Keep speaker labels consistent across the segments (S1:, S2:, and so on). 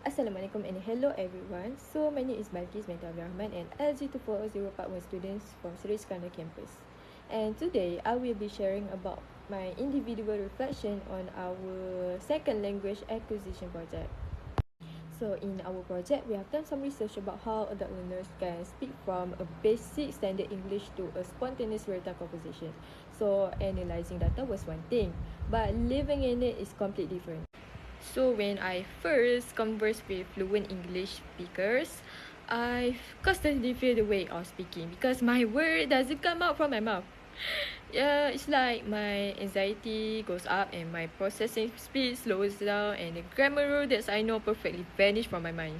S1: Assalamualaikum and hello everyone. So my name is Balkis Mehta Rahman and LG2404 Part 1 students from Sri Skandar campus. And today I will be sharing about my individual reflection on our second language acquisition project. So in our project, we have done some research about how adult learners can speak from a basic standard English to a spontaneous written conversation. So analyzing data was one thing, but living in it is completely different. So when I first conversed with fluent English speakers, I constantly feel the way of speaking because my word doesn't come out from my mouth. Yeah, it's like my anxiety goes up and my processing speed slows down and the grammar rule that I know perfectly vanish from my mind.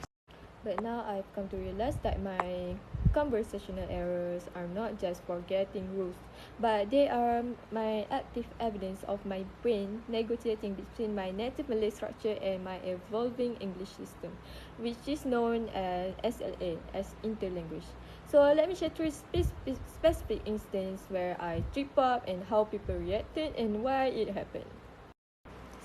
S1: But now I've come to realize that my conversational errors are not just forgetting rules, but they are my active evidence of my brain negotiating between my native Malay structure and my evolving English system, which is known as SLA, as interlanguage. So let me share three specific instances where I trip up and how people reacted and why it happened.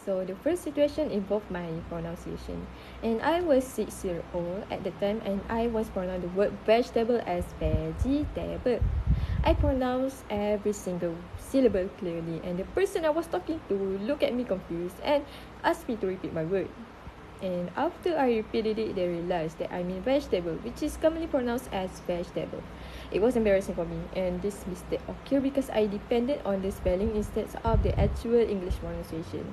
S1: So the first situation involved my pronunciation. And I was 6 years old at the time and I was pronounced the word vegetable as vegetable. I pronounced every single syllable clearly and the person I was talking to looked at me confused and asked me to repeat my word. And after I repeated it, they realized that I mean vegetable, which is commonly pronounced as vegetable. It was embarrassing for me, and this mistake occurred because I depended on the spelling instead of the actual English pronunciation.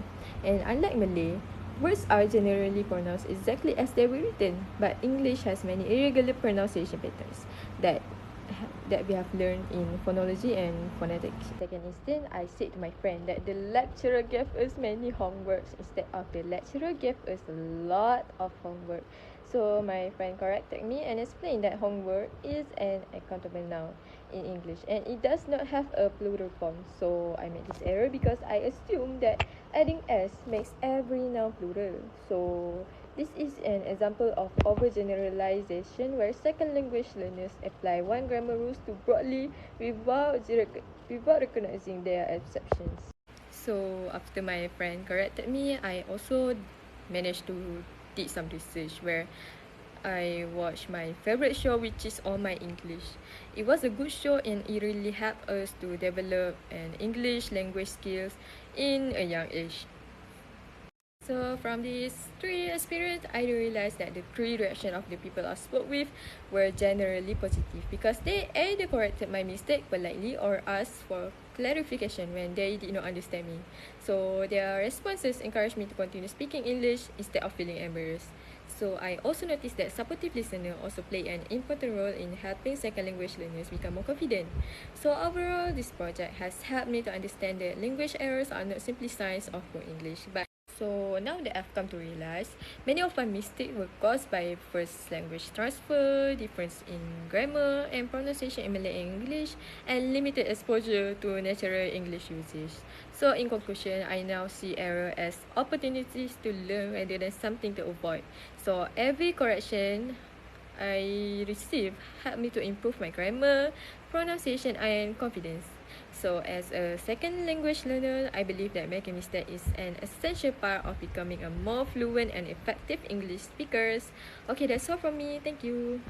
S1: And unlike Malay, words are generally pronounced exactly as they were written, but English has many irregular pronunciation patterns that that we have learned in phonology and phonetics. Second instance, I said to my friend that the lecturer gave us many homeworks instead of the lecturer gave us a lot of homework. So my friend corrected me and explained that homework is an accountable noun in English and it does not have a plural form. So I made this error because I assumed that adding s makes every noun plural. So this is an example of overgeneralization where second language learners apply one grammar rules too broadly without recognizing their exceptions. So after my friend corrected me, I also managed to did some research where I watched my favorite show, which is All My English. It was a good show and it really helped us to develop an English language skills in a young age. So from these three experiences, I realized that the three reactions of the people I spoke with were generally positive because they either corrected my mistake politely or asked for clarification when they did not understand me. So their responses encouraged me to continue speaking English instead of feeling embarrassed. So I also noticed that supportive listeners also play an important role in helping second language learners become more confident. So overall, this project has helped me to understand that language errors are not simply signs of poor English, but so now that I've come to realize, many of my mistakes were caused by first language transfer, difference in grammar and pronunciation in Malay and English, and limited exposure to natural English usage. So in conclusion, I now see error as opportunities to learn rather than something to avoid. So every correction I receive helped me to improve my grammar, pronunciation and confidence. So as a second language learner, I believe that making mistake is an essential part of becoming a more fluent and effective English speakers. Okay, that's all from me. Thank you.